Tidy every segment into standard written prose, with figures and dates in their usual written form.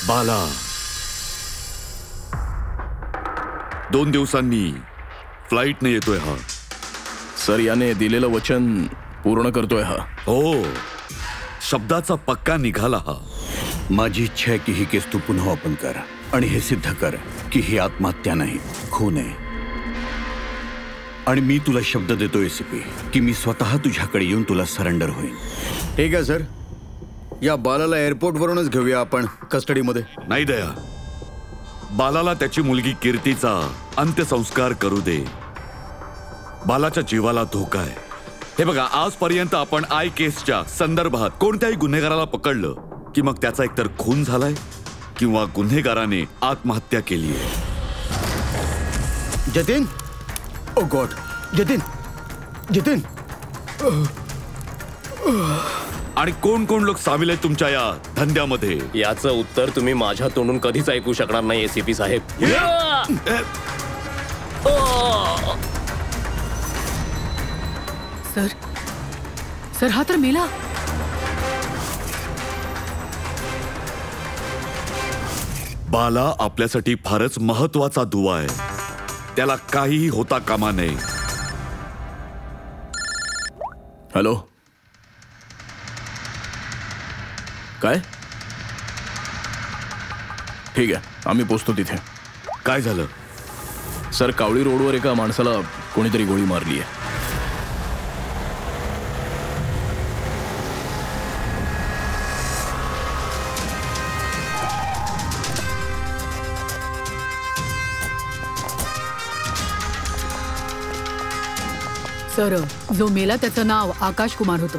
बाला 2 दिवसांनी फ्लाईटने येतोय हा. सर याने दिलेलं वचन पूर्ण करतोय हा. हो, शब्दाचा पक्का निघाला हा. माझी इच्छा आहे की ही केस तू पुन्हा ओपन कर आणि हे सिद्ध कर की ही आत्महत्या नाही, खून आहे. आणि मी तुला शब्द देतो एसीपी की मी स्वतः तुझ्याकडे येऊन तुला सरेंडर होईन. ठीक आहे सर, या बालाला एअरपोर्टवरूनच घेऊया आपण कस्टडीमध्ये. नाही दया, बालाला त्याची मुलगी कीर्तीचा अंत्यसंस्कार करू दे. बालाच्या जीवाला धोका आहे. हे बघा, आजपर्यंत आपण आय केसच्या संदर्भात कोणत्याही गुन्हेगाराला पकडलं की मग त्याचा एकतर खून झालाय किंवा गुन्हेगाराने आत्महत्या केली आहे. जतीन, ओ गॉड, जतीन, जतीन. आणि कोण कोण लोक सामील आहेत तुमच्या या धंद्यामध्ये? याचं उत्तर तुम्ही माझ्या तोंडून कधीच ऐकू शकणार नाही एसीपी साहेब. सर, सर हा तर मेला. बाला आपल्यासाठी फारच महत्वाचा दुवा आहे. त्याला काहीही होता कामा नये. हॅलो, काय? ठीक आहे, आम्ही पोचतो तिथे. काय झालं? सर, कावळी रोडवर एका माणसाला कोणीतरी गोळी मारली आहे. सर, जो मेला त्याचं नाव आकाश कुमार होतं.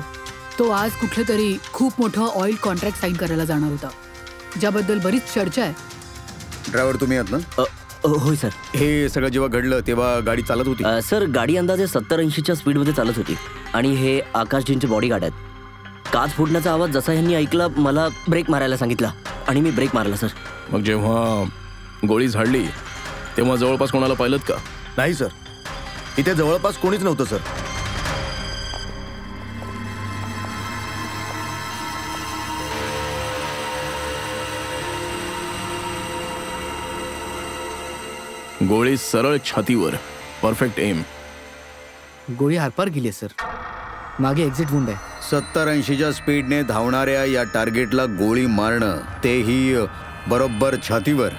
तो आज कुठलं तरी खूप मोठं ऑइल कॉन्ट्रॅक्ट साईन करायला जाणार होता, ज्याबद्दल बरीच चर्चा आहे. ड्रायव्हर तुम्ही आहात ना? होय सर. हे सगळं जेव्हा घडलं तेव्हा गाडी चालत होती? सर, गाडी अंदाजे 70-80च्या स्पीडमध्ये चालत होती आणि हे आकाशजींचे बॉडीगार्ड आहेत. काच फुटण्याचा आवाज जसा यांनी ऐकला, मला ब्रेक मारायला सांगितला आणि मी ब्रेक मारला सर. मग जेव्हा गोळी झाडली तेव्हा जवळपास कोणाला पाहिलं का? नाही सर, इथे जवळपास कोणीच नव्हतं सर. गोळी सरळ छातीवर, परफेक्ट एम. गोळी आरपार गेली सर. मागे एक्झिट वुंड आहे. 70-80च्या स्पीडने धावणाऱ्या या टार्गेटला गोळी मारणं, तेही बरोबर छातीवर.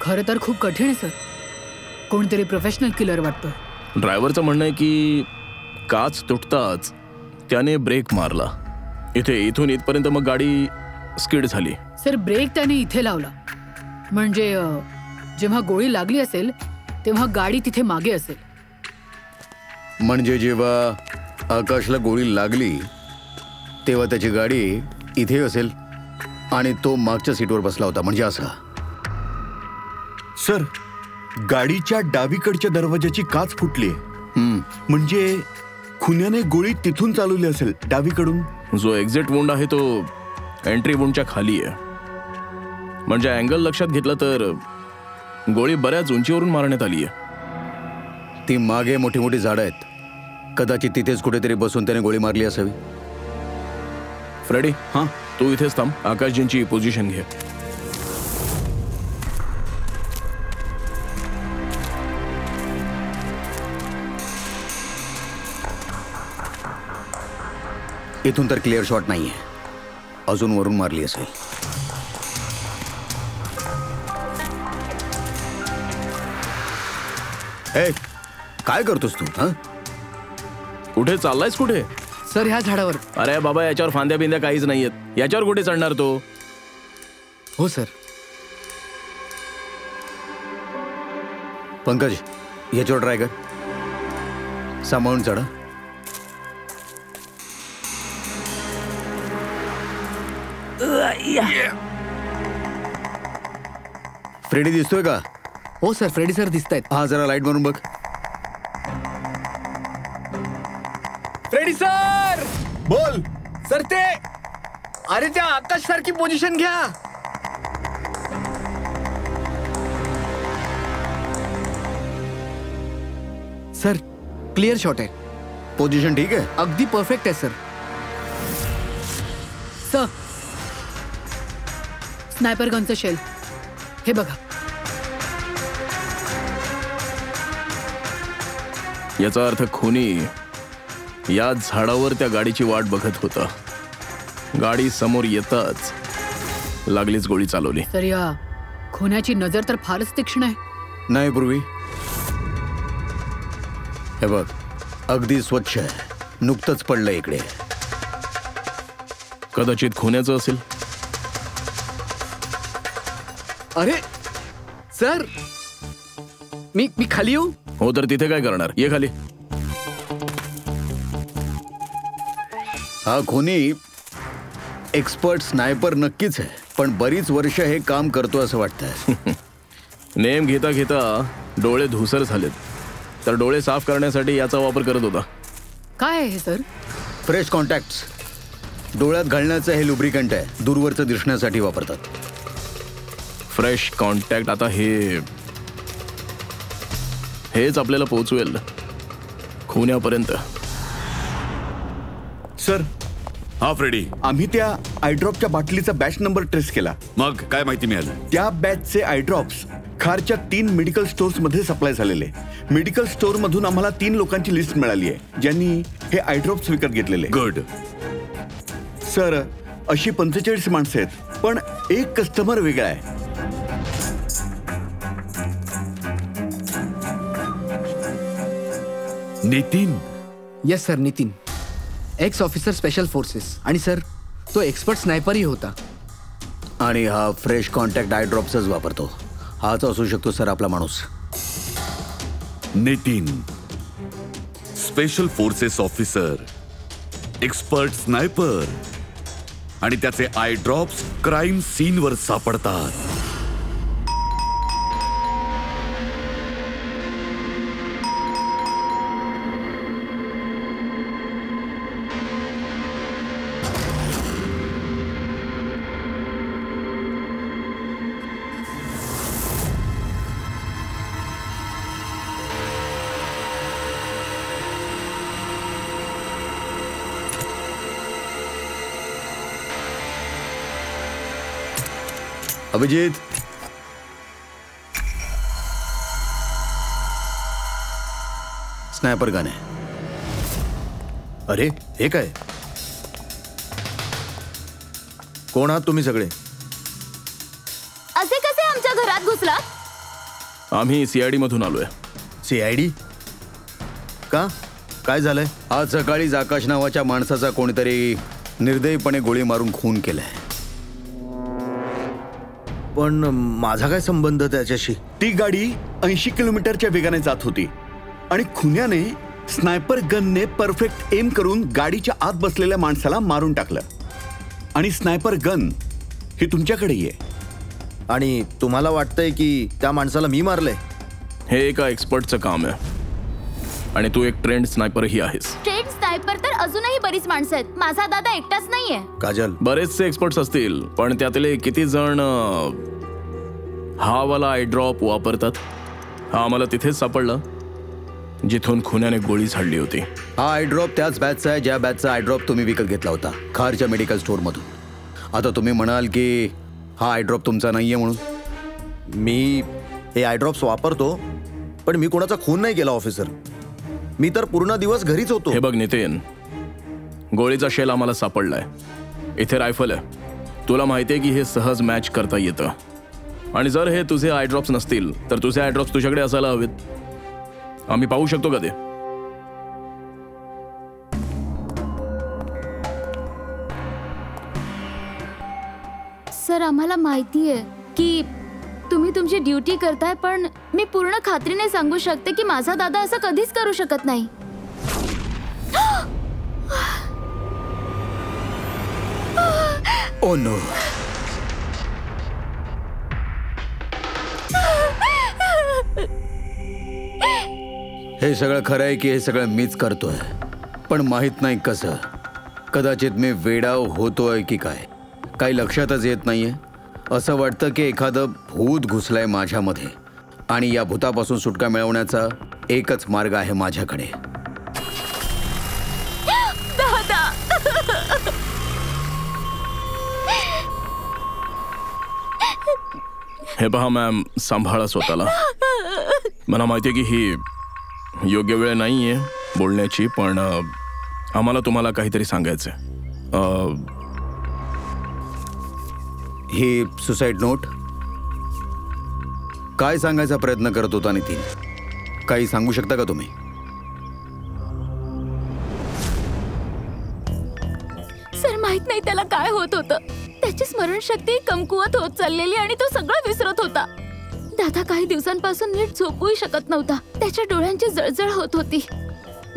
खरं तर खूप कठीण आहे सर. कोणतरी प्रोफेशनल किलर वाटतो. ड्रायव्हरचं म्हणणं आहे की काच तुटताच त्याने ब्रेक मारला. इथून इथपर्यंत मग गाडी स्किड झाली. सर, ब्रेक त्याने इथे लावला, म्हणजे जेव्हा गोळी लागली असेल तेव्हा गाडी तिथे मागे असेल. म्हणजे जेव्हा आकाशला गोळी लागली तेव्हा त्याची गाडी इथे असेल आणि तो मागच्या सीटवर बसला होता, म्हणजे असा. सर, गाडीच्या डावीकडच्या दरवाजाची काच फुटली. म्हणजे खुन्याने गोळी तिथून चालवली असेल, डावीकडून. जो एक्झिट वुंड आहे तो एंट्री वुंडच्या खाली आहे. म्हणजे अँगल लक्षात घेतला तर गोळी बऱ्याच उंचीवरून मारण्यात आली आहे. ती मागे मोठी मोठी झाडं आहेत, कदाचित तिथेच कुठेतरी बसून त्याने गोळी मारली असावी. फ्रेडी, हां, तू इथेच थांब. आकाशजींची पोझिशन घे. इथून तर क्लिअर शॉट नाहीये, अजून वरून मारली असेल. ए, काय करतोस तू? कुठे चाललायस? कुठे? सर, ह्या झाडावर. अरे बाबा, याच्यावर फांद्या बिंद्या काहीच नाहीयेत. याच्यावर कुठे चढणार तो? हो सर. पंकज, याच्यावर ट्राय कर. सांभाळून चढा. फ्रेडी दिसतोय का? हो सर, फ्रेडी सर दिसतायत. हा, जरा लाईट मारून बघ. Freddy sir! बोल सर. ते अरे, त्या आकाश सारखी पोझिशन घ्या. सर, क्लिअर शॉट आहे. पोझिशन ठीक आहे? अगदी परफेक्ट आहे सर. सर, स्नायपर गनचं शेल. हे बघा, याचा अर्थ खुनी या झाडावर त्या गाडीची वाट बघत होता. गाडी समोर येताच लागलीच गोळी चालवली. तर या खुन्याची नजर तर फारच तीक्ष्ण आहे. नाही पूर्वी, हे बघ, अगदी स्वच्छ आहे, नुकतंच पडलं इकडे. कदाचित खुन्याचं असेल. अरे सर, मी खाली येऊ? हो, तर तिथे काय करणार? ये खाली. हा खुनी एक्सपर्ट स्नायपर नक्कीच आहे, पण बरीच वर्ष हे काम करतो असं वाटतंय. नेम घेता घेता डोळे धुसर झालेत, तर डोळे साफ करण्यासाठी याचा वापर करत होता. काय आहे हे सर? Fresh contacts. डोळ्यात घालण्याचं हे लुब्रिकंट आहे, दूरवरचं दिसण्यासाठी वापरतात. Fresh contact. आता हेच आपल्याला पोहोचवेल खुन्यापर्यंत. सर, हा फ्रेडी, आम्ही त्या आयड्रॉपच्या बाटलीचा बॅच नंबर ट्रेस केला. मग काय माहिती मिळालं? त्या बॅचचे आयड्रॉप्स खारच्या 3 मेडिकल स्टोर्स मध्ये सप्लाय झालेले. मेडिकल स्टोअर मधून आम्हाला 3 लोकांची लिस्ट मिळाली आहे ज्यांनी हे आयड्रॉप्स विकत घेतलेले. गुड. सर, अशी 45 माणसं आहेत, पण एक कस्टमर वेगळा आहे. Nitin. Yes sir, Nitin, x officer special forces. आणि सर, तो एक्सपर्ट स्नायपरही होता. आणि हा फ्रेश कॉन्टॅक्ट आयड्रॉप्सच वापरतो. हाच असू शकतो सर आपला माणूस. Nitin, special forces officer, expert sniper, आणि त्याचे आय ड्रॉप्स क्राईम सीनवर सापडतात. अभिजित, स्नायपर गन आहे. अरे, हे काय? कोण आहात तुम्ही सगळे? असे कसे आमच्या घरात घुसला? आम्ही सीआयडी मधून आलोय. CID? का? काय झालंय? आज सकाळीच आकाश नावाच्या माणसाचा कोणीतरी निर्दयीपणे गोळी मारून खून केलाय. पण माझा काय संबंध त्याच्याशी? ती गाडी 80 किलोमीटरच्या वेगाने जात होती आणि खुन्याने स्नायपर गनने परफेक्ट एम करून गाडीच्या आत बसलेल्या माणसाला मारून टाकलं. आणि स्नायपर गन ही तुमच्याकडे आहे. आणि तुम्हाला वाटतंय की त्या माणसाला मी मारलंय? हे एका एक्सपर्टचं काम आहे, आणि तू एक ट्रेंड स्नायपरही आहेस. ट्रेंड स्नायपर तर अजूनही बरीच माणसं आहेत. माझा दादा एकटाच नाहीये. काजल, बरेचसे एक्सपर्ट्स असतील, पण त्यातले किती जण हा वाला आय ड्रॉप वापरतात? हा आम्हाला तिथेच सापडला जिथून खुन्याने गोळी झाडली होती. हा आयड्रॉप त्याच बॅचचा आहे ज्या बॅचचा आयड्रॉप तुम्ही विकत घेतला होता खारच्या मेडिकल स्टोअर मधून. आता तुम्ही म्हणाल की हा आयड्रॉप तुमचा नाहीये म्हणून. मी हे आयड्रॉप्स वापरतो, पण मी कोणाचा खून नाही केला ऑफिसर. मी तर पूर्ण दिवस घरीच होतो. हे बघ नितीन, गोळीचा शेल आम्हाला सापडलाय. इथे रायफल आहे. तुला माहितीये की हे सहज मॅच करता येतं. आणि जर हे तुझे आयड्रॉप्स नसतील तर तुझे आयड्रॉप्स तुझ्याकडे असायला हवेत. आम्ही पाहू शकतो का ते? सर, आम्हाला माहिती आहे की तुम्ही तुमची ड्युटी करताय, पण मी पूर्ण खात्रीने सांगू शकते की माझा दादा असं कधीच करू शकत नाही. Oh no. हे सगळं खरं आहे की हे सगळं मीच करतोय, पण माहित नाही कसं. कदाचित मी वेडाव होतोय की काय, काही लक्षातच येत नाहीये. असं वाटतं की एखादं भूत घुसलंय माझ्यामध्ये, आणि या भूतापासून सुटका मिळवण्याचा एकच मार्ग आहे माझ्याकडे. हे पहा मॅम, सांभाळा स्वतःला. मला माहिती आहे की ही योग्य वेळ नाही आहे बोलण्याची, पण आम्हाला तुम्हाला काहीतरी सांगायचं आहे. ही सुसाईड नोट. काय सांगायचा प्रयत्न करत होता नितीन? काही सांगू शकता का तुम्ही? सर, माहित नाही त्याला काय होत होतं. त्याची स्मरणशक्ती कमकुवत होत चाललेली आणि तो सगळं विसरत होता. दादा काही दिवसांपासून नीट झोपूही शकत नव्हता. त्याच्या डोळ्यांची जळजळ होत होती,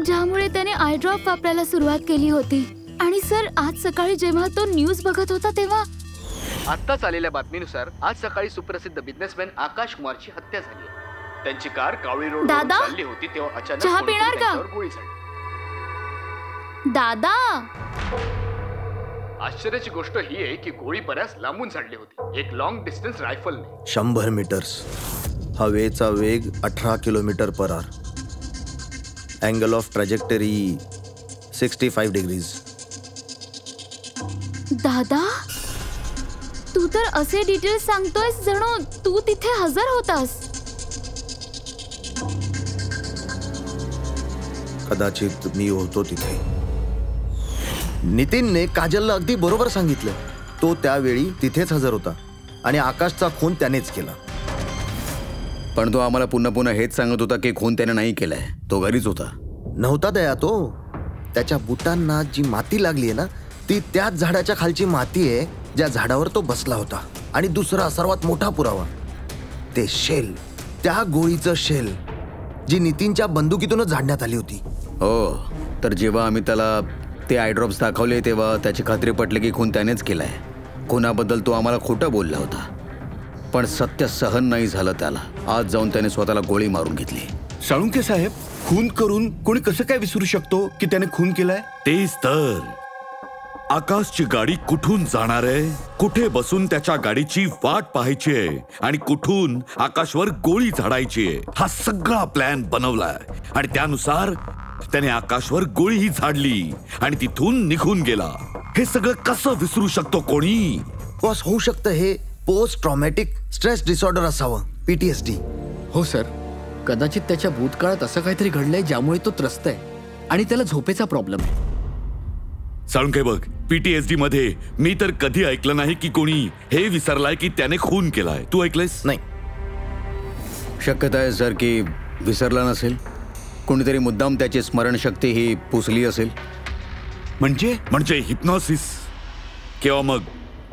ज्यामुळे त्याने आय ड्रॉप वापरायला सुरुवात केली होती. आणि सर, आज सकाळी जेव्हा तो न्यूज बघत होता तेव्हा आत्ताच आलेल्या बातमीनुसार आज सकाळी सुप्रसिद्ध बिझनेसमॅन आकाश कुमारची हत्या झाली आहे. त्यांची कार कावळी रोड दादा? चालली होती तेव्हा अचानक चहा कोणीतरी पिणार का? त्यांच्यावर गोळी झाडली. दादा, आश्चर्याची गोष्ट ही आहे की गोळी बऱ्याच लांबून झाडली होती, एक लॉंग डिस्टन्स रायफलने. 100 मीटर्स. हवेचा वेग 18 kilometre per hour. Angle of trajectory 65 degrees. दादा, तू तर असे डिटेल्स सांगतोयस जणू तू तिथे हजर होतास. कदाचित मी होतो तिथे. नितीनने काजलला अगदी बरोबर सांगितलं. तो त्यावेळी तिथेच हजर होता आणि आकाशचा खून त्यानेच केला. पण तो आम्हाला पुन्हा पुन्हा हेच सांगत होता की खून त्याने नाही केलाय. तो घरीच होता. नव्हता दया तो. त्याच्या बुटांना जी माती लागली आहे ना, ती त्याच झाडाच्या खालची माती आहे ज्या झाडावर तो बसला होता. आणि दुसरा सर्वात मोठा पुरावा, ते शेल, त्या गोळीचं शेल जी नितीनच्या बंदुकीतूनच झाडण्यात आली होती. हो, तर जेव्हा आम्ही त्याला ते आयड्रॉप्स दाखवले तेव्हा त्याची खात्री पटली की खून त्यानेच केलाय. खुनाबद्दल तो आम्हाला खोटं बोलला होता, पण सत्य सहन नाही झालं त्याला. आज जाऊन त्याने स्वतःला गोळी मारून घेतली. साळुंखे साहेब, खून करून कोणी कसं काय विसरू शकतो की त्याने खून केलाय? तेच तर. आकाशची गाडी कुठून जाणार आहे, कुठे बसून त्याच्या गाडीची वाट पाहायची आहे आणि कुठून आकाशवर गोळी झाडायची आहे, हा सगळा प्लॅन बनवलाय. आणि त्यानुसार त्याने आकाशवर गोळीही झाडली आणि तिथून निघून गेला. हे सगळं कसं विसरू शकतो कोणी? बॉस, होऊ शकतं हे पोस्ट ट्रॉमॅटिक स्ट्रेस डिसऑर्डर असावं, PTSD. हो सर, कदाचित त्याच्या भूतकाळात असं काहीतरी घडलंय ज्यामुळे तो त्रस्त आहे आणि त्याला झोपेचा प्रॉब्लेम आहे. साळुंखे बघ, PTSD मध्ये मी तर कधी ऐकलं नाही की कोणी हे विसरलाय की त्याने खून केलाय. तू ऐकलंयस? नाही. शक्यता आहे सर की विसरला नसेल. कोणीतरी मुद्दाम त्याची स्मरणशक्ती ही पुसली असेल. म्हणजे हिप्नॉसिस किंवा मग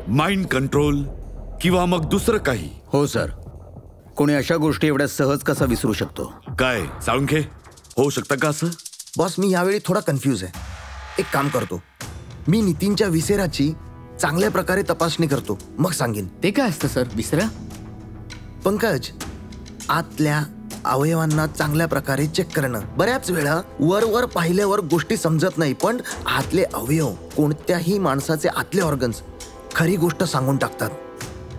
माइंड कंट्रोल किंवा मग दुसरं काही. हो सर, कोणी अशा गोष्टी एवढ्या सहज कसा विसरू शकतो? काय साळुंखे, होऊ शकतं का असं? बॉस, मी यावेळी थोडा कन्फ्यूज आहे. एक काम करतो, मी नितीनच्या विसेराची चांगल्या प्रकारे तपासणी करतो, मग सांगेन. ते काय असतं सर, विसरा? पंकज, आतल्या अवयवांना चांगल्या प्रकारे चेक करणं. बऱ्याच वेळा वर पाहिल्यावर गोष्टी समजत नाही, पण आतले अवयव, कोणत्याही माणसाचे आतले ऑर्गन्स खरी गोष्ट सांगून टाकतात.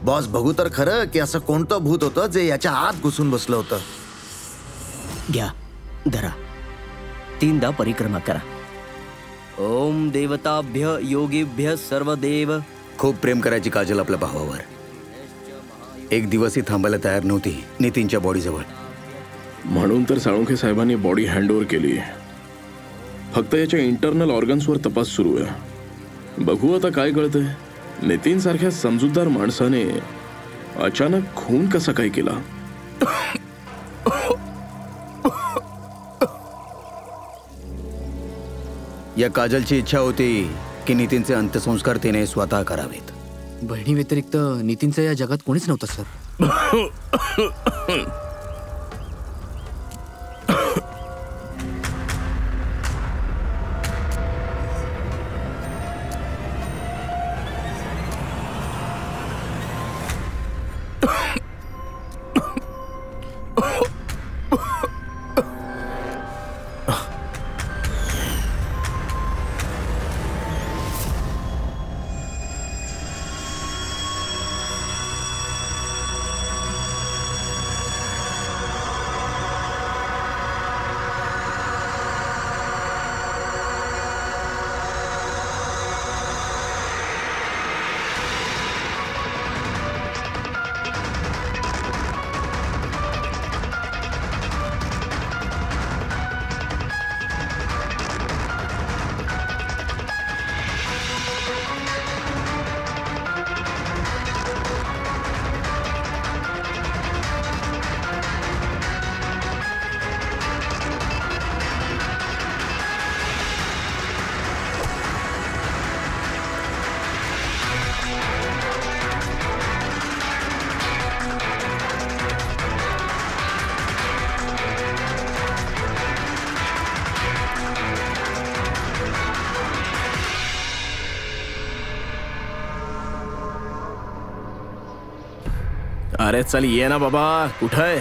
बॉस, बघू तर खरं की असं कोणतं भूत होतं जे याच्या आत घुसून बसलं होतं. घ्या, धरा. 3दा परिक्रमा करा. ओम देवताभ्य योगीभ्य सर्वदेव. खूप प्रेम करायची काजल आपल्या भावावर. एक दिवसही थांबायला तयार नव्हती नितीनच्या बॉडीजवळ. म्हणून तर साळुंखे साहेबांनी बॉडी हँडओव्हर केली. फक्त याच्या इंटरनल ऑर्गन्सवर तपास सुरू आहे. बघू आता काय कळतंय. नितीन सारख्या समजूतदार माणसाने अचानक खून कसा काय केला? या काजलची इच्छा होती की नितीनचे अंत्यसंस्कार तिने स्वतः करावेत. बहिणी व्यतिरिक्त नितीनचं या जगात कोणीच नव्हतं सर. अरे चल ये ना बाबा, कुठं आहे?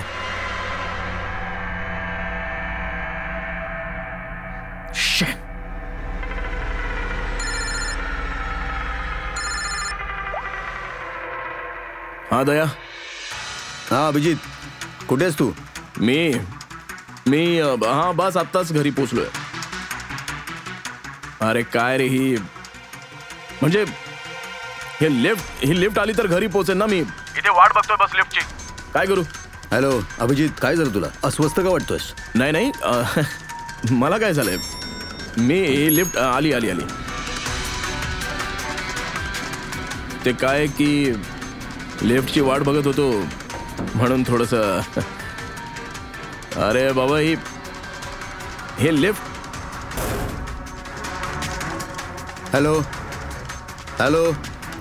हा दया. हा अभिजित, कुठे आहेस तू? मी हा बस आत्ताच घरी पोचलोय. अरे काय रे ही, म्हणजे ही लिफ्ट आली तर घरी पोचेन ना मी. इथे वाट बघतोय बस लिफ्टची. काय करू? हॅलो अभिजित, काय झालं तुला? अस्वस्थ का वाटतोयस? नाही मला काय झालंय, मी लिफ्ट आली ते काय की लिफ्टची वाट बघत होतो म्हणून थोडस. अरे बाबा हे लिफ्ट. हॅलो हॅलो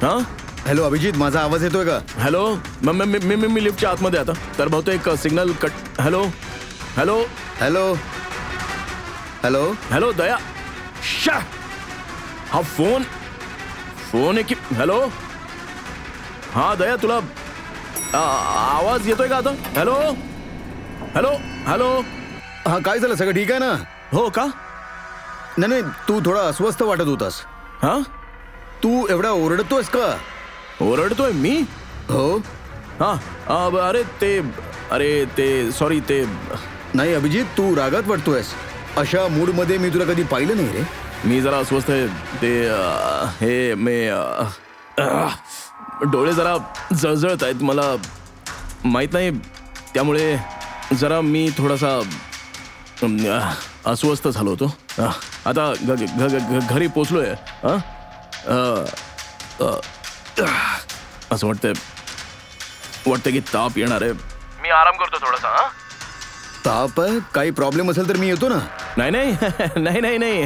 हा हॅलो अभिजित, माझा आवाज येतोय का? हॅलो, मी लिफ्टच्या आतमध्ये आता, तर बहुतेक signal cut. Hello hello hello hello hello Daya. शा, हा फोन आहे की? हॅलो हा दया, तुला आवाज येतोय का आता? Hello hello hello. हा काय झालं, सगळं ठीक आहे ना? हो का? नाही, तू थोडा अस्वस्थ वाटत होतास. हा, तू एवढा ओरडतोयस का? ओरडतोय मी? हो. हा अरे ते सॉरी ते. नाही अभिजित, तू रागात वाटतोयस. अशा मूड मध्ये मी तुला कधी पाहिलं नाही रे. मी जरा अस्वस्थ आहे. ते हे मी डोळे जरा जळजळत आहेत, मला माहित नाही, त्यामुळे जरा मी थोडासा अस्वस्थ झालो होतो. आता घरी पोचलोय. असं वाटतंय की ताप येणार आहे. मी आराम करतो थोडासा. ताप आहे? काही प्रॉब्लेम असेल तर मी येतो ना. नाही.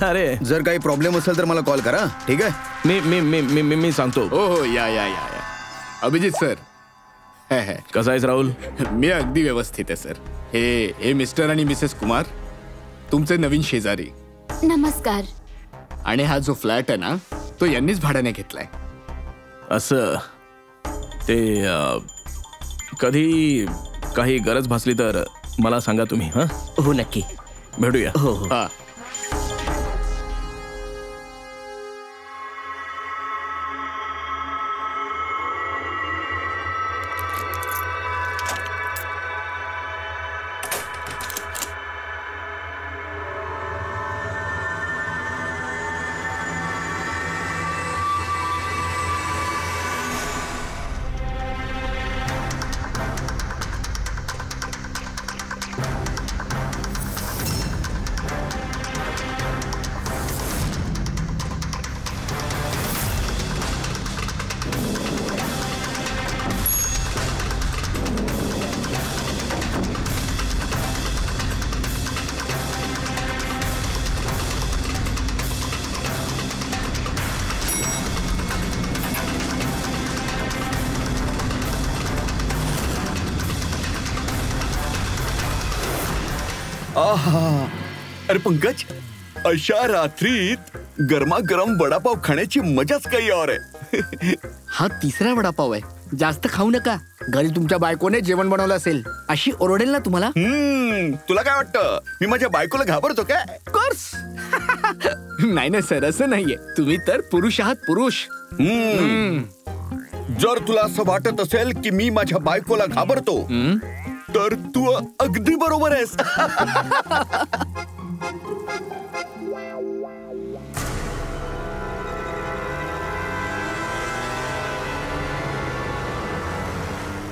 अरे जर काही प्रॉब्लेम असेल तर मला कॉल करा, ठीक आहे? मी सांगतो. हो या. अभिजित सर. कसा आहेस राहुल? मी अगदी व्यवस्थित आहे सर. हे मिस्टर आणि मिसेस कुमार, तुमचे नवीन शेजारी. नमस्कार. आणि हा जो फ्लॅट आहे ना, तो यांनीच भाड्याने घेतलाय. असं ते कधी काही गरज भासली तर मला सांगा तुम्ही. हा हो नक्की, भेटूया. हो. हा. अरे पंकज, अशा रात्रीत गरमागरम वडापाव खाण्याची मजाच काही और आहे. हा तिसरा वडापाव आहे. जास्त खाऊ नका. घरी तुमच्या बायकोने जेवण बनवलं असेल, अशी ओरडेल ना तुम्हाला. तुला काय वाटतं, मी माझ्या बायकोला घाबरतो काय? कोर्स. नाही सर, असं नाहीये. तुम्ही तर पुरुष आहात, पुरुष. जर तुला असं वाटत असेल की मी माझ्या बायकोला घाबरतो, तर तू अगदी बरोबर आहेस.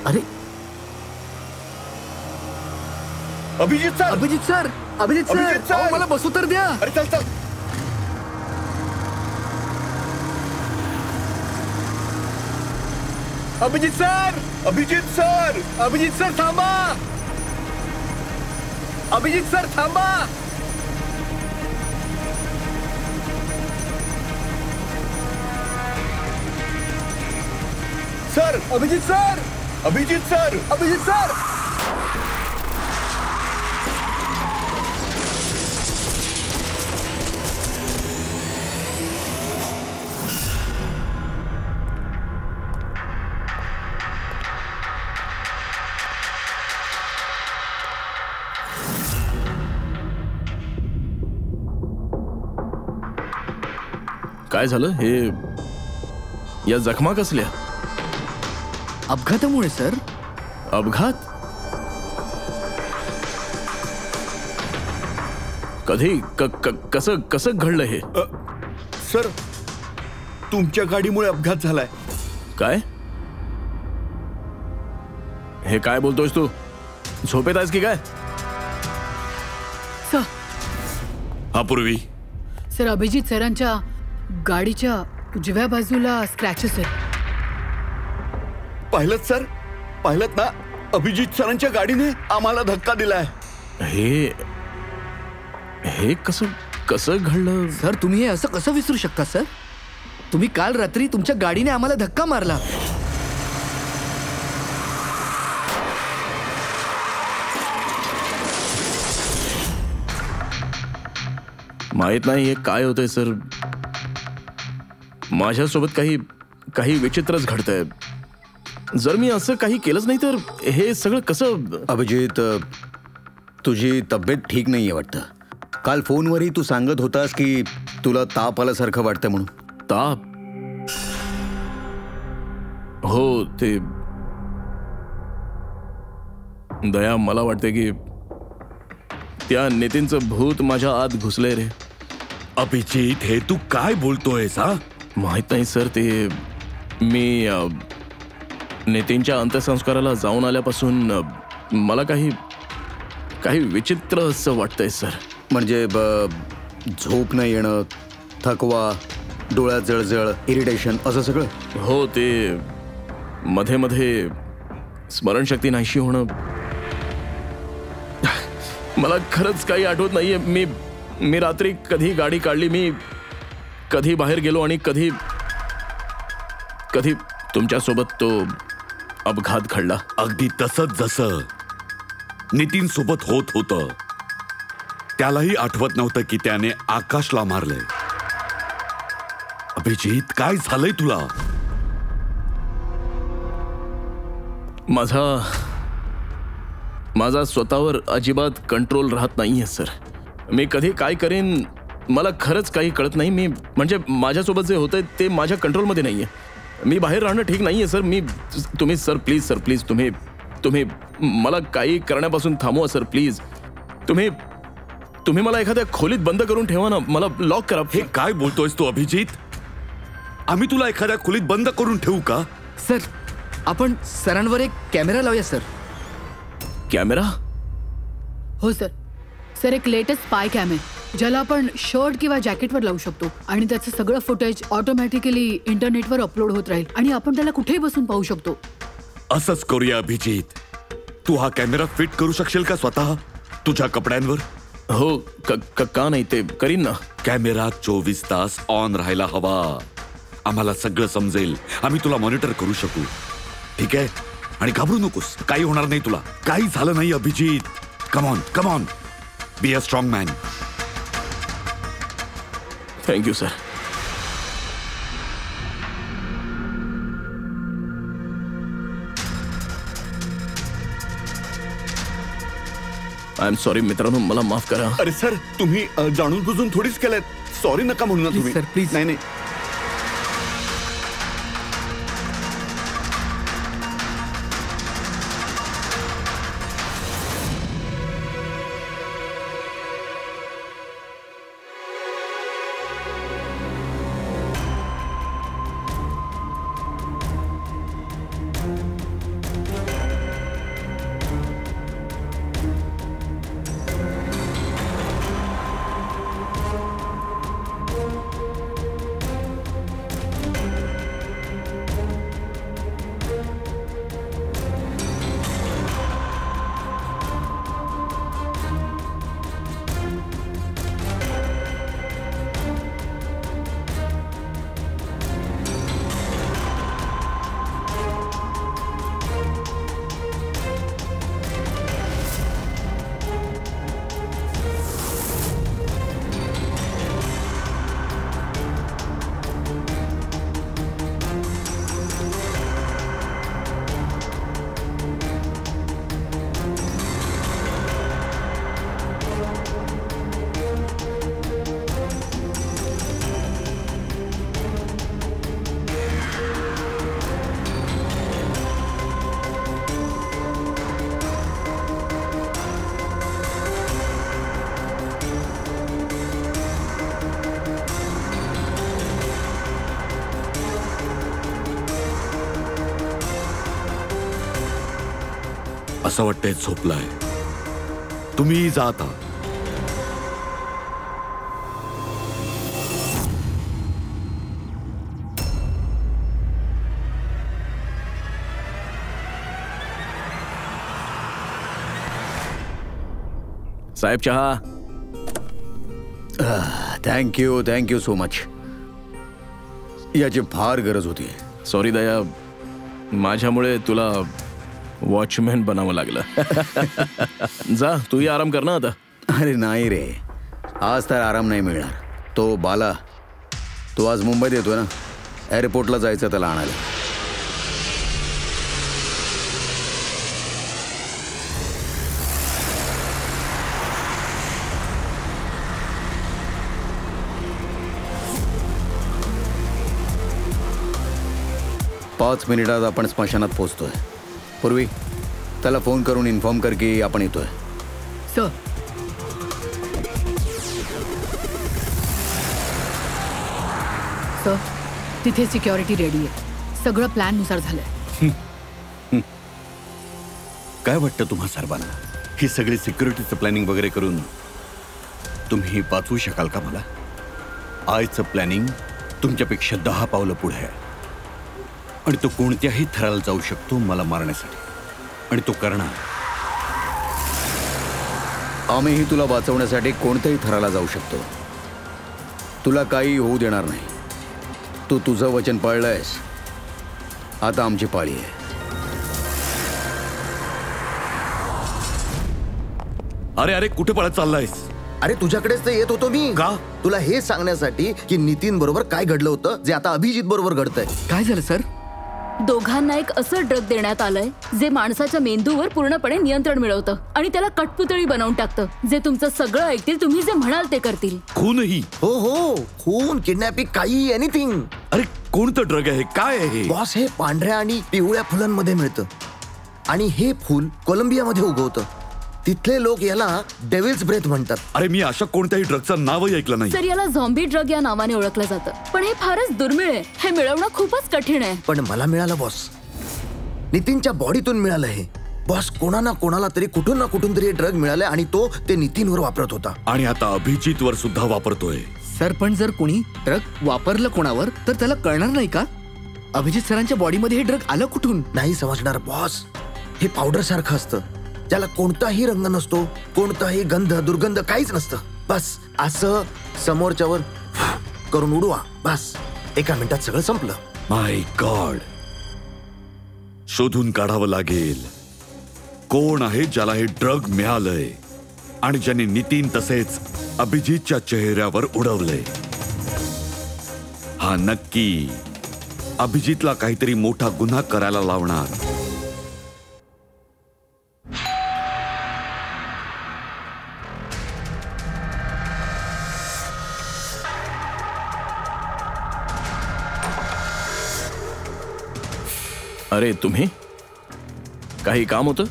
अरे अभिजित सर. अभिजित सर, मला बसू तर द्या. अरे चल. अभिजित सर थांबा. अभिजित सर थांबा. सर. अभिजित सर. काय झालं? हे या जखमा कसल्या? अपघातामुळे सर. अपघात? कधी? कसं कसं घडलं हे? सर, तुमच्या गाडीमुळे अपघात झालाय. काय? हे काय बोलतोयस तू? झोपेत आहेस की काय? सर. अपूर्वी. सर, अभिजित सरांच्या गाडीच्या उजव्या बाजूला स्क्रॅचेस आहेत. पाहिलत सर? पाहिलत ना? अभिजित सरांच्या गाडीने आम्हाला धक्का दिलाय. हे कसं घडलं? सर, तुम्ही हे असं कसं विसरू शकता सर? तुम्ही काल रात्री तुमच्या गाडीने आम्हाला धक्का मारला. माहित नाही हे काय होतंय सर. माझ्यासोबत काही विचित्रच घडतंय. जर मी असं काही केलंच नाही तर हे सगळं कसं? अभिजित, तुझी तब्येत ठीक नाहीये वाटतं. काल फोनवरही तू सांगत होतास की तुला ताप आल्यासारखं वाटतं म्हणून. ताप? हो, ते दया, मला वाटते की त्या नितीनचं भूत माझ्या आत घुसलंय रे. अभिजित, हे तू काय बोलतोयस? हा, माहित नाही सर. ते मी नितीनच्या अंत्यसंस्काराला जाऊन आल्यापासून मला काही विचित्र असं वाटतंय सर. म्हणजे झोप नाही येणं, थकवा, डोळ्यात जळजळ, इरिटेशन, असं सगळं? हो, ते मध्ये मध्ये स्मरणशक्ती नाहीशी होणं. मला खरंच काही आठवत नाहीये. मी रात्री कधी गाडी काढली, मी कधी बाहेर गेलो आणि कधी तुमच्यासोबत तो अपघात घडला. अगदी तसंच जसं नितीन सोबत होत होतं. त्यालाही आठवत नव्हतं की त्याने आकाशला मारलंय. अभिजित, काय झालंय तुला? माझा स्वतःवर अजिबात कंट्रोल राहत नाहीये सर. मी कधी काय करेन मला खरंच काही कळत नाही. म्हणजे माझ्यासोबत जे होतंय ते माझ्या कंट्रोलमध्ये नाहीये. मी बाहेर राहणं ठीक नाहीये सर. तुम्ही सर, प्लीज सर, प्लीज तुम्ही मला काही करण्यापासून थांबवा सर, प्लीज. तुम्ही मला एखाद्या खोलीत बंद करून ठेवा ना, मला लॉक करा. हे काय बोलतोयस तू अभिजित? आम्ही तुला एखाद्या खोलीत बंद करून ठेवू का? सर, आपण सरांवर एक कॅमेरा लावूया सर. कॅमेरा? हो सर. सर, एक लेटेस्ट स्पाय कॅम आहे ज्याला आपण शर्ट किंवा जॅकेटवर लावू शकतो आणि त्याचं सगळं फुटेज ऑटोमॅटिकली इंटरनेटवर अपलोड होत राहील आणि आपण त्याला कुठेही बसून पाहू शकतो. असंच करूया अभिजित. तू हा कॅमेरा फिट करू शकशील का स्वतः तुझ्या कपड्यांवर? हो, का नाही, ते करीन ना. कॅमेरा 24 तास ऑन राहायला हवा. आम्हाला सगळं समजेल. आम्ही तुला मॉनिटर करू शकू. ठीक आहे? आणि घाबरू नकोस, काही होणार नाही तुला. काही झालं नाही Abhijit. Come on, be a strong man. Thank you sir. I am sorry मित्रांनो, मला माफ करा. अरे सर, तुम्ही जाणून बुजून थोडीच केलंय. सॉरी नका म्हणू ना तुम्ही. Sir, please. नाही. असं वाटतंय झोपलाय. तुम्ही जा आता. साहेब चहा. Thank you so much. याची फार गरज होती. सॉरी दया, माझ्यामुळे तुला वॉचमॅन बनावं लागलं. जा तूही आराम कर ना आता. अरे नाही रे, आज तर आराम नाही मिळणार. तो बाला, तो आज मुंबईत येतोय ना, एअरपोर्टला जायचं त्याला आणायला. पाच मिनिटात आपण स्मशानात पोहोचतोय. पूर्वी त्याला फोन करून इन्फॉर्म कर की आपण येतोय. सर, सर तिथे सिक्युरिटी रेडी आहे. सगळं प्लॅन नुसार झालंय. काय वाटतं तुम्हा सर्वांना, ही सगळी सिक्युरिटीचं प्लॅनिंग वगैरे करून तुम्ही वाचवू शकाल का मला? आयचं प्लॅनिंग तुमच्यापेक्षा 10 पावलं पुढे आहे आणि तो कोणत्याही थराला जाऊ शकतो मला मारण्यासाठी, आणि तो करणार. आम्हीही तुला वाचवण्यासाठी कोणत्याही थराला जाऊ शकतो. तुला काही होऊ देणार नाही. तू तुझं वचन पाळलंयस. आता आमची पाळी आहे. अरे अरे, कुठे पळत चाललायस? अरे तुझ्याकडेच तर येत होतो मी. का? तुला हे सांगण्यासाठी की नितीन बरोबर काय घडलं होतं जे आता अभिजित बरोबर घडतंय. काय झालं सर? दोघांना एक असं ड्रग देण्यात आलंय जे माणसाच्या मेंदूवर पूर्णपणे नियंत्रण मिळवतं आणि त्याला कठपुतळी बनवून टाकतं. जे तुमचं सगळं ऐकतील, तुम्ही जे म्हणाल ते करतील. खूनही? हो, खून, किडनॅपिंग, काही एनिथिंग. अरे कोणतं ड्रग आहे? काय आहे? बॉस, हे पांढऱ्या आणि पिवळ्या फुलांमध्ये मिळतं आणि हे फुल कोलंबियामध्ये उगवतं. तिथले लोक याला डेव्हिल्स ब्रेथ म्हणतात. अरे मी अशा कोणत्याही ड्रगचं नावही ऐकलं नाही. सर, याला झॉम्बी ड्रग या नावाने ओळखलं जातं, पण हे फारच दुर्मिळ आहे. हे मिळवणं खूपच कठीण आहे. पण मला मिळालं बॉस. नितीनच्या बॉडीतून मिळालं हे. बॉस, कोणाला तरी कुठून ना कुठून तरी ड्रग मिळालं आणि तो ते नितीनवर वापरत होता. आणि आता अभिजितवर सुद्धा वापरतोय. सर, पण जर कोणी ड्रग वापरलं कोणावर तर त्याला कळणार नाही का? अभिजित सरांच्या बॉडीमध्ये हे ड्रग आलं कुठून? नाही समजणार बॉस. हे पावडर सारखं असतं, ज्याला कोणताही रंग नसतो, कोणताही गंध दुर्गंध काहीच नसतं. बस असं समोरच्यावर करून उडवा, बस 1 मिनिटात सगळं संपलं. माय गॉड, शोधून काढावं लागेल कोण आहे ज्याला हे ड्रग मिळालंय आणि ज्याने नितीन तसेच अभिजितच्या चेहऱ्यावर उडवलंय. हा नक्की अभिजितला काहीतरी मोठा गुन्हा करायला लावणार. अरे तुम्ही, काही काम होतं?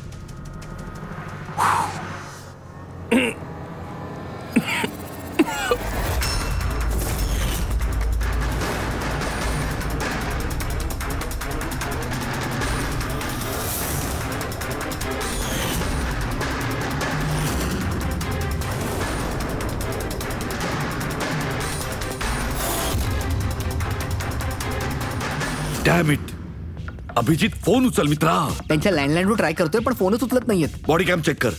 Dam it. अभिजित, फोन उचल मित्रा. त्यांच्या लँडलाईनवर ट्राय करतोय पण फोनच उचलत नाहीयेत. बॉडी कॅम चेक कर,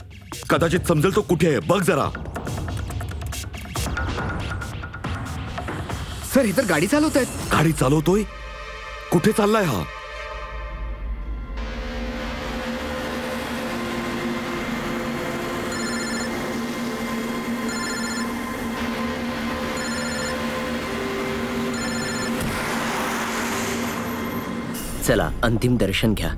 कदाचित समजेल तो कुठे आहे. बघ जरा. सर, हे तर गाडी चालवतायत. गाडी चालवतोय? कुठे चाललाय हा? चला अंतिम दर्शन घ्या.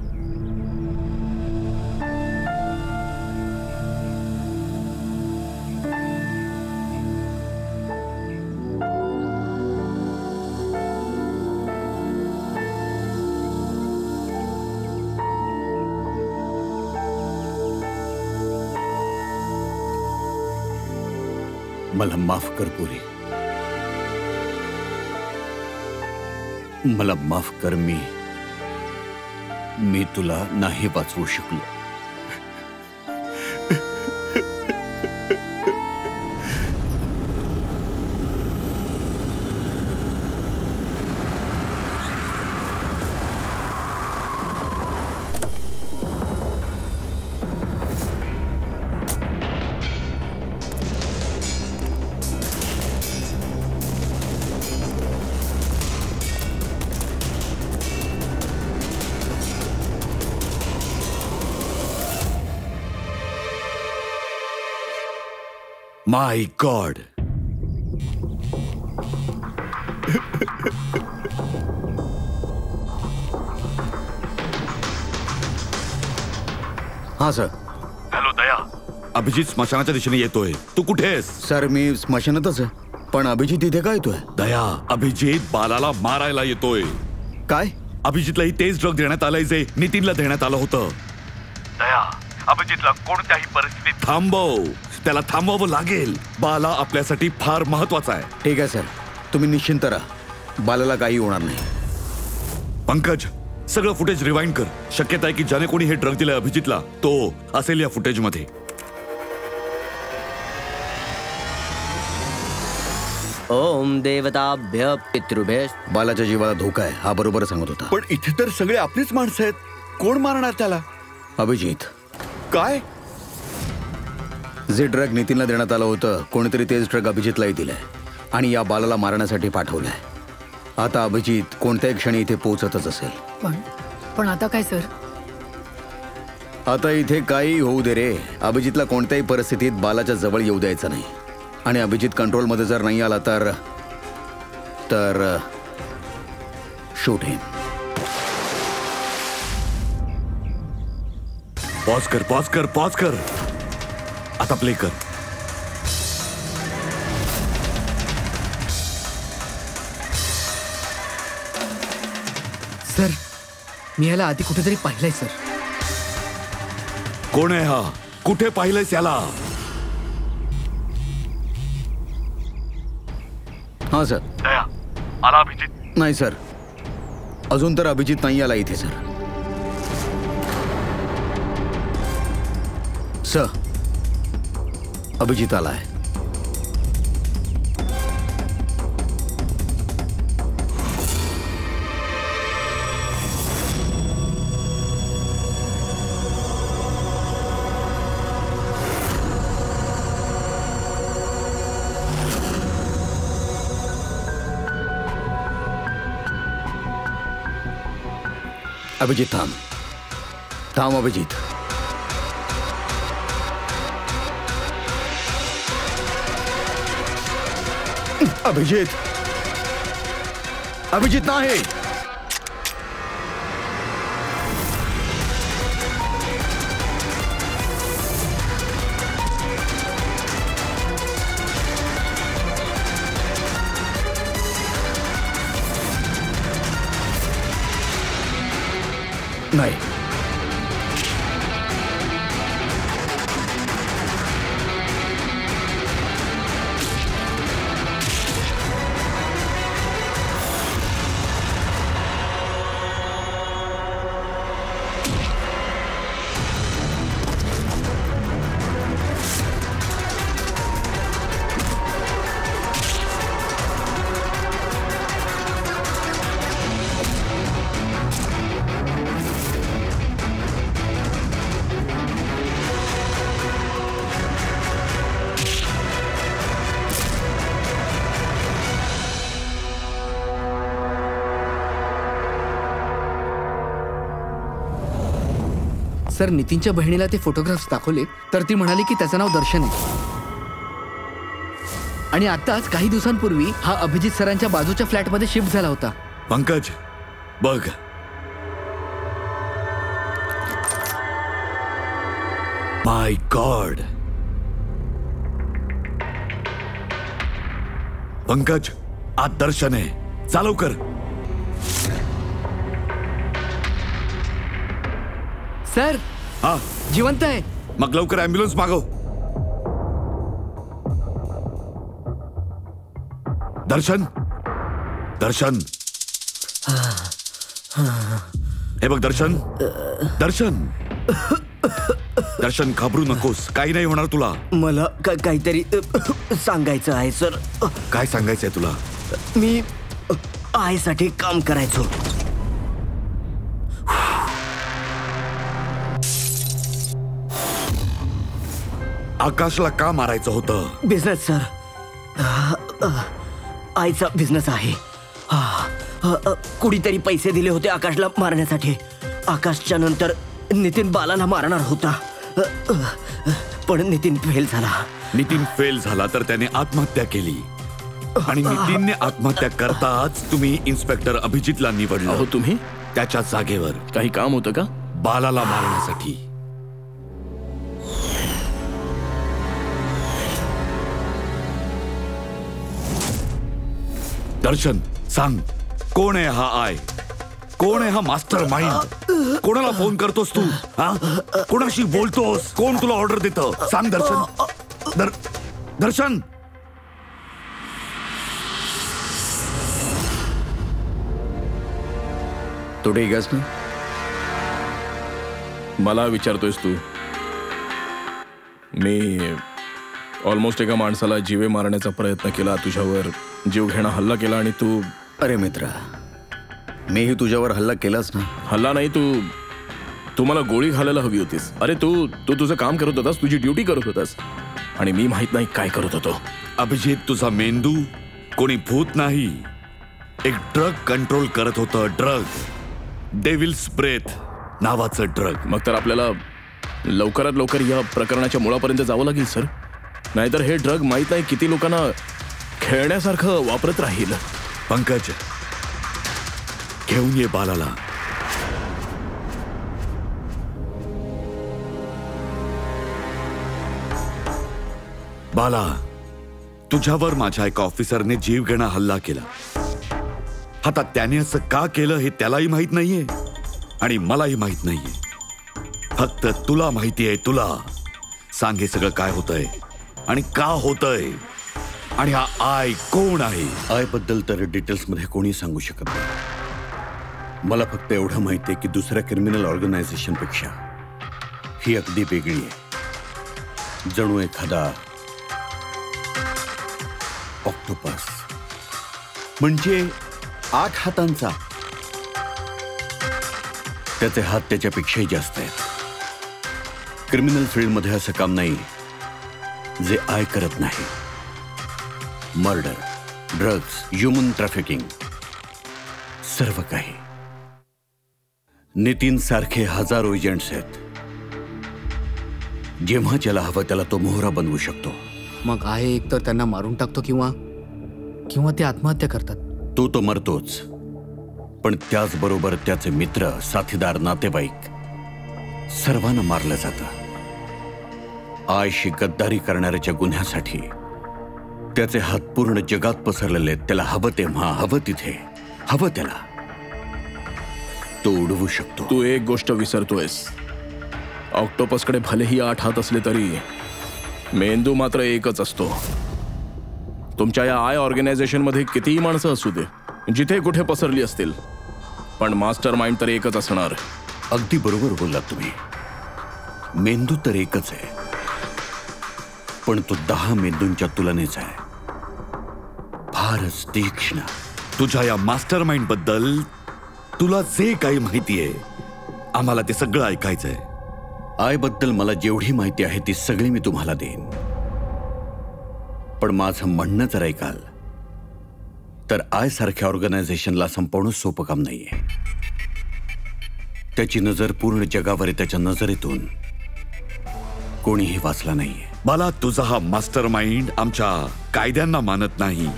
मला माफ कर पुरी, मला माफ कर. मी तुला नाही वाचवू शकलो. माय गॉड. हा सर. हॅलो दया. अभिजित स्मशानाच्या दिशेने येतोय. तू कुठे आहेस? सर मी स्मशानातच आहे. पण अभिजित इथे काय येतोय? दया, अभिजित बालाला मारायला येतोय. काय? अभिजितलाही तेच ड्रग देण्यात आलंय जे नितीनला देण्यात आलं होतं. दया, अभिजितला कोणत्याही परिस्थितीत थांबव. त्याला थांबवावं लागेल. बाला आपल्यासाठी फार महत्वाचा आहे. ठीक आहे सर, तुम्ही निश्चिंत राहा. बालाला काही होणार नाही. पंकज, सगळं फुटेज रिवाइंड कर. शक्यता आहे की ज्याने कोणी हे ड्रग दिलंय अभिजितला तो असेल या फुटेज मध्ये. ओम देवताभ्य पितृभ्य. बालाच्या जीवाला धोका आहे हा बरोबर सांगत होता. पण इथे तर सगळे आपलीच माणसं आहेत. कोण मारणार त्याला? अभिजित. काय? जे ड्रग नितीनला देण्यात आलं होतं कोणीतरी तेच ड्रग अभिजितलाही दिलंय आणि या बालाला मारण्यासाठी पाठवलंय. आता अभिजित कोणत्याही क्षणी इथे पोहोचतच असेल. पण आता काय सर? आता इथे काही होऊ दे रे. अभिजितला कोणत्याही परिस्थितीत बालाच्या जवळ येऊ द्यायचं नाही. आणि अभिजित कंट्रोलमध्ये जर नाही आला तर शूट हिम. पॉज कर. आता प्ले कर. सर मी याला आधी कुठेतरी पाहिलंय सर. कोण आहे हा? कुठे पाहिलंयस याला? हा सर. दया, आला अभिजित? नाही सर, अजून तर अभिजित नाही आला इथे सर. सर अभिजित आलाय. अभिजित थांब अभिजित. अभिजित नाही. नाही. सर नितीनच्या बहिणीला ते फोटोग्राफ्स दाखवले तर ती म्हणाली की त्याचं नाव दर्शन आहे. आणि आताच काही दिवसांपूर्वी हा अभिजित सरांच्या बाजूच्या फ्लॅटमध्ये शिफ्ट झाला होता. पंकज बघ. माय गॉड. पंकज, आत दर्शन आहे. चालव कर. सर हा जिवंत आहे. मग लवकर ॲम्ब्युलन्स मागव. दर्शन हे बघ. दर्शन घाबरू नकोस. काही नाही होणार तुला. मला काहीतरी सांगायचं आहे सर. काय सांगायचंय तुला? मी आईसाठी काम करायचो. आकाशला का मारायचं होतं? Business sir. आईचा बिझनेस आहे. कुणीतरी पैसे दिले होते आकाशला मारण्यासाठी. आकाशच्या नंतर नितीन बालाला मारणार होता. पण नितीन फेल झाला. नितीन फेल झाला तर त्याने आत्महत्या केली आणि नितीनने आत्महत्या करताच तुम्ही इन्स्पेक्टर अभिजितला निवडलं. अहो तुम्ही त्याच्या जागेवर काही काम होतं का? बालाला मारण्यासाठी. दर्शन सांग, कोण आहे हा आय? कोण आहे हा मास्टर माइंड? कोणाला फोन करतोस तू? हा, कोणाशी बोलतोस? कोण तुला ऑर्डर देतं? सांग दर्शन. दर्शन, तू ठीक आहेस ना? मला विचारतोयस तू? मी ऑलमोस्ट एका माणसाला जीवे मारण्याचा प्रयत्न केला, तुझ्यावर जीवघेणा हल्ला केला आणि तू... अरे मित्रा, मीही तुझ्यावर हल्ला केलाच ना. हल्ला नाही, तू मला गोळी घालायला हवी होतीस. अरे तू तुझं काम करत होतास, तुझी ड्युटी करत होतास आणि मी माहित नाही काय करत होतो. अभिजित, तुझा मेंदू कोणी भूत नाही, एक ड्रग कंट्रोल करत होतं. ड्रग, डेव्हिल्स ब्रेथ नावाचं ड्रग. मग तर आपल्याला लवकरात लवकर या प्रकरणाच्या मुळापर्यंत जावं लागेल सर. नाहीतर हे ड्रग माहित नाही किती लोकांना खेळण्यासारखं वापरत राहील. पंकज, घेऊन ये बालाला. बाला, तुझ्यावर माझ्या एका ऑफिसरने जीवघेणा हल्ला केला. आता त्याने असं का केलं हे त्यालाही माहित नाहीये आणि मलाही माहित नाहीये. फक्त तुला माहिती आहे. तुला सांग, हे सगळं काय होतंय आणि का होतंय आणि हा आय कोण आहे? आय बद्दल तर डिटेल्स मध्ये कोणी सांगू शकत नाही. मला फक्त एवढं माहिती आहे की दुसऱ्या क्रिमिनल ऑर्गनायझेशन पेक्षा ही अगदी वेगळी आहे. जणू एखादा ऑक्टोपस, म्हणजे 8 हातांचा. त्याचे हात त्याच्यापेक्षाही जास्त आहेत. क्रिमिनल फील्डमध्ये असं काम नाही जे आय करत नाही. मर्डर, ड्रग्ज, ह्युमन ट्रॅफिकिंग, सर्व काही. नितीन सारखे हजारो एजंट्स आहेत. जेव्हा ज्याला हवं त्याला तो मोहरा बनवू शकतो. मग आहे एक तर त्यांना मारून टाकतो किंवा ते आत्महत्या करतात. तो मरतोच, पण त्याचबरोबर त्याचे मित्र, साथीदार, नातेवाईक सर्वांना मारलं जातं. आयशी गद्दारी करणाऱ्याच्या गुन्ह्यासाठी त्याचे हात पूर्ण जगात पसरलेले. त्याला हवं तेव्हा, हवं तिथे, हवं त्याला तो उडवू शकतो. तू एक गोष्ट विसरतोयस. ऑक्टोपसकडे भलेही 8 हात असले तरी मेंदू मात्र एकच असतो. तुमच्या या आय ऑर्गनायझेशन मध्ये कितीही माणसं असू दे, जिथे कुठे पसरली असतील, पण मास्टर माइंड तर एकच असणार. अगदी बरोबर बोललात तुम्ही. मेंदू तर एकच आहे, पण तो 10 मेंदूंच्या तुलनेचा आहे. फारच तीक्ष्ण. तुझ्या या मास्टर माइंड बद्दल तुला जे काही माहिती आहे, आम्हाला ते सगळं ऐकायचंय. आय बद्दल मला जेवढी माहिती आहे ती सगळी मी तुम्हाला देईन. पण माझं म्हणणं जर ऐकाल तर आय सारख्या ऑर्गनायझेशनला संपवणं सोपं काम नाहीये. त्याची नजर पूर्ण जगावर आहे. त्याच्या नजरेतून कोणीही वाचला नाहीये. मला तुझा हा मास्टर माइंड आमच्या कायद्यांना मानत नाही.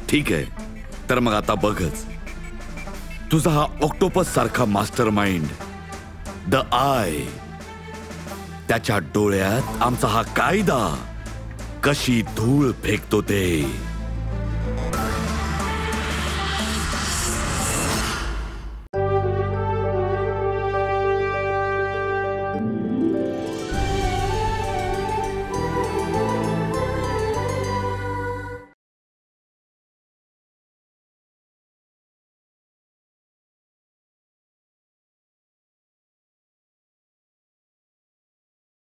ठीक आहे, तर मग आता बघच. तुझा हा ऑक्टोपस सारखा मास्टर माइंड, द आय, त्याच्या डोळ्यात आमचा हा कायदा कशी धूळ फेकतो ते.